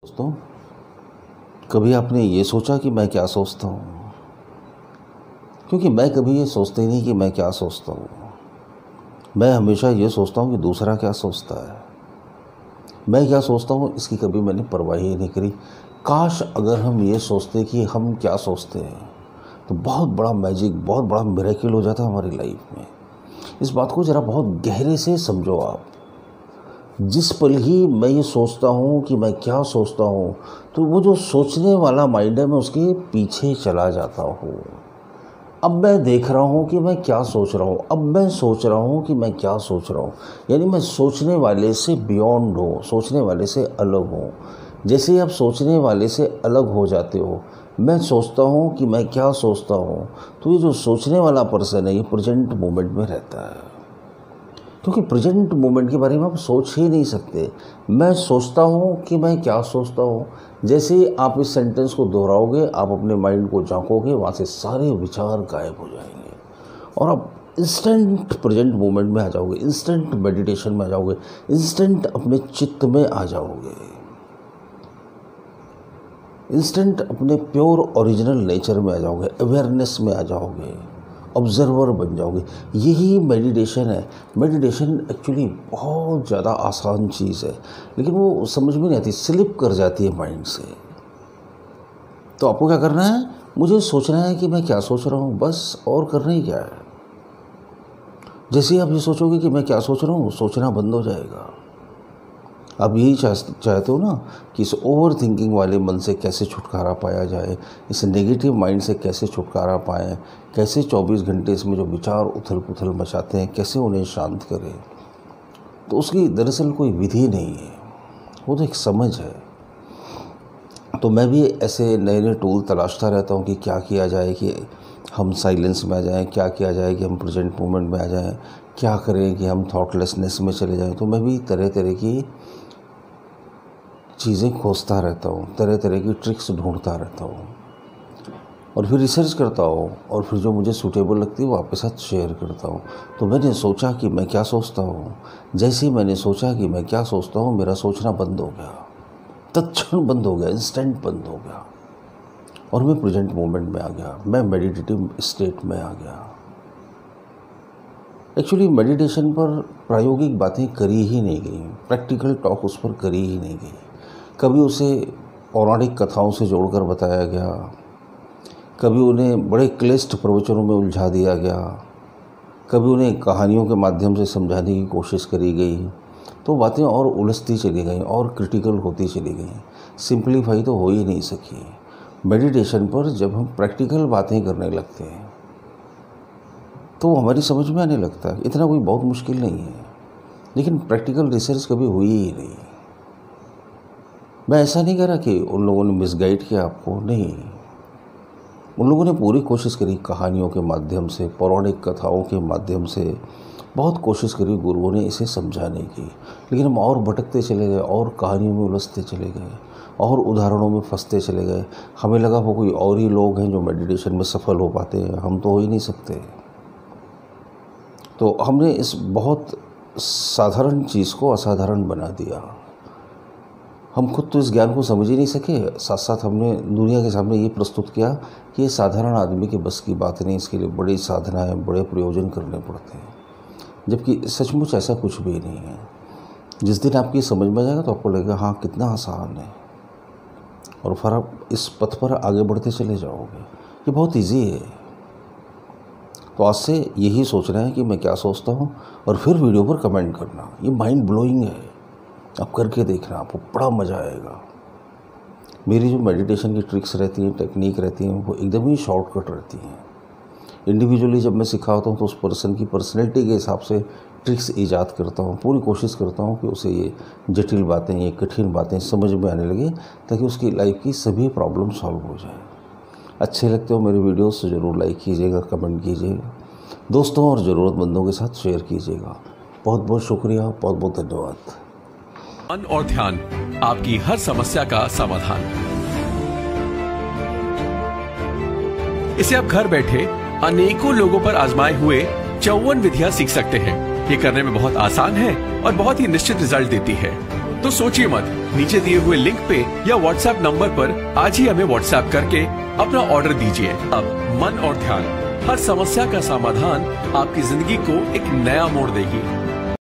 दोस्तों, कभी आपने ये सोचा कि मैं क्या सोचता हूँ? क्योंकि मैं कभी ये सोचता ही नहीं कि मैं क्या सोचता हूँ। मैं हमेशा ये सोचता हूँ कि दूसरा क्या सोचता है। मैं क्या सोचता हूँ इसकी कभी मैंने परवाह ही नहीं करी। काश अगर हम ये सोचते कि हम क्या सोचते हैं तो बहुत बड़ा मैजिक, बहुत बड़ा मिरेकल हो जाता हमारी लाइफ में। इस बात को ज़रा बहुत गहरे से समझो आप। जिस पल ही मैं ये सोचता हूँ कि मैं क्या सोचता हूँ तो वो जो सोचने वाला माइंड है मैं उसके पीछे चला जाता हूँ। अब मैं देख रहा हूँ कि मैं क्या सोच रहा हूँ, अब मैं सोच रहा हूँ कि मैं क्या सोच रहा हूँ। यानी मैं सोचने वाले से बियॉन्ड हूँ, सोचने वाले से अलग हूँ। जैसे ही आप सोचने वाले से अलग हो जाते हो, मैं सोचता हूँ कि मैं क्या सोचता हूँ, तो ये जो सोचने वाला पर्सन है ये प्रेजेंट मोमेंट में रहता है। क्योंकि प्रेजेंट मोमेंट के बारे में आप सोच ही नहीं सकते। मैं सोचता हूँ कि मैं क्या सोचता हूँ, जैसे ही आप इस सेंटेंस को दोहराओगे, आप अपने माइंड को झांकोगे, वहाँ से सारे विचार गायब हो जाएंगे और आप इंस्टेंट प्रेजेंट मोमेंट में आ जाओगे, इंस्टेंट मेडिटेशन में आ जाओगे, इंस्टेंट अपने चित्त में आ जाओगे, इंस्टेंट अपने प्योर ओरिजिनल नेचर में आ जाओगे, अवेयरनेस में आ जाओगे, ऑब्जर्वर बन जाओगे। यही मेडिटेशन है। मेडिटेशन एक्चुअली बहुत ज़्यादा आसान चीज़ है, लेकिन वो समझ में नहीं आती, स्लिप कर जाती है माइंड से। तो आपको क्या करना है? मुझे सोचना है कि मैं क्या सोच रहा हूँ, बस। और करना ही क्या है? जैसे ही आप ये सोचोगे कि मैं क्या सोच रहा हूँ, सोचना बंद हो जाएगा। आप यही चाहते हो ना कि इस ओवर थिंकिंग वाले मन से कैसे छुटकारा पाया जाए, इस नेगेटिव माइंड से कैसे छुटकारा पाएँ, कैसे 24 घंटे इसमें जो विचार उथल पुथल मचाते हैं कैसे उन्हें शांत करें। तो उसकी दरअसल कोई विधि नहीं है, वो तो एक समझ है। तो मैं भी ऐसे नए नए टूल तलाशता रहता हूँ कि क्या किया जाए कि हम साइलेंस में आ जाएं, क्या किया जाए कि हम प्रेजेंट मोमेंट में आ जाएं, क्या करें कि हम थॉटलेसनेस में चले जाएं। तो मैं भी तरह तरह की चीज़ें खोजता रहता हूँ, तरह तरह की ट्रिक्स ढूंढता रहता हूँ और फिर रिसर्च करता हूँ और फिर जो मुझे सूटेबल लगती है वो आपके साथ शेयर करता हूँ। तो मैंने सोचा कि मैं क्या सोचता हूँ। जैसे ही मैंने सोचा कि मैं क्या सोचता हूँ, मेरा सोचना बंद हो गया, तत्क्षण बंद हो गया, इंस्टेंट बंद हो गया और मैं प्रेजेंट मोमेंट में आ गया, मैं मेडिटेटिव स्टेट में आ गया। एक्चुअली मेडिटेशन पर प्रायोगिक बातें करी ही नहीं गई, प्रैक्टिकल टॉक उस पर करी ही नहीं गई। कभी उसे पौराणिक कथाओं से जोड़कर बताया गया, कभी उन्हें बड़े क्लिष्ट प्रवचनों में उलझा दिया गया, कभी उन्हें कहानियों के माध्यम से समझाने की कोशिश करी गई। तो बातें और उलझती चली गई और क्रिटिकल होती चली गई, सिंप्लीफाई तो हो ही नहीं सकी। मेडिटेशन पर जब हम प्रैक्टिकल बातें करने लगते हैं तो हमारी समझ में आने लगता है, इतना कोई बहुत मुश्किल नहीं है। लेकिन प्रैक्टिकल रिसर्च कभी हुई ही नहीं। मैं ऐसा नहीं कह रहा कि उन लोगों ने मिसगाइड किया आपको, नहीं। उन लोगों ने पूरी कोशिश करी, कहानियों के माध्यम से, पौराणिक कथाओं के माध्यम से बहुत कोशिश करी गुरुओं ने इसे समझाने की। लेकिन हम और भटकते चले गए और कहानियों में उलझते चले गए और उदाहरणों में फंसते चले गए। हमें लगा वो कोई और ही लोग हैं जो मेडिटेशन में सफल हो पाते हैं, हम तो हो ही नहीं सकते। तो हमने इस बहुत साधारण चीज़ को असाधारण बना दिया। हम खुद तो इस ज्ञान को समझ ही नहीं सके, साथ साथ हमने दुनिया के सामने ये प्रस्तुत किया कि ये साधारण आदमी के बस की बात नहीं, इसके लिए बड़ी साधनाएं, बड़े प्रयोजन करने पड़ते हैं। जबकि सचमुच ऐसा कुछ भी नहीं है। जिस दिन आपकी समझ में आ जाएगा तो आपको लगेगा हाँ कितना आसान है, और फिर आप इस पथ पर आगे बढ़ते चले जाओगे। ये बहुत ईजी है। तो आज से यही सोचना है कि मैं क्या सोचता हूँ और फिर वीडियो पर कमेंट करना। ये माइंड ब्लोइंग है, आप करके देखना, आपको बड़ा मज़ा आएगा। मेरी जो मेडिटेशन की ट्रिक्स रहती हैं, टेक्निक रहती हैं, वो एकदम ही शॉर्टकट रहती हैं। इंडिविजुअली जब मैं सिखाता हूँ तो उस पर्सन की पर्सनैलिटी के हिसाब से ट्रिक्स ईजाद करता हूँ। पूरी कोशिश करता हूँ कि उसे ये जटिल बातें, ये कठिन बातें समझ में आने लगे, ताकि उसकी लाइफ की सभी प्रॉब्लम सॉल्व हो जाए। अच्छे लगते हो मेरे वीडियोस तो ज़रूर लाइक कीजिएगा, कमेंट कीजिएगा, दोस्तों और ज़रूरतमंदों के साथ शेयर कीजिएगा। बहुत बहुत शुक्रिया, बहुत बहुत धन्यवाद। मन और ध्यान, आपकी हर समस्या का समाधान। इसे आप घर बैठे अनेकों लोगों पर आजमाए हुए 54 विधियां सीख सकते हैं। ये करने में बहुत आसान है और बहुत ही निश्चित रिजल्ट देती है। तो सोचिए मत, नीचे दिए हुए लिंक पे या व्हाट्सएप नंबर पर आज ही हमें व्हाट्सएप करके अपना ऑर्डर दीजिए। अब मन और ध्यान, हर समस्या का समाधान आपकी जिंदगी को एक नया मोड़ देगी।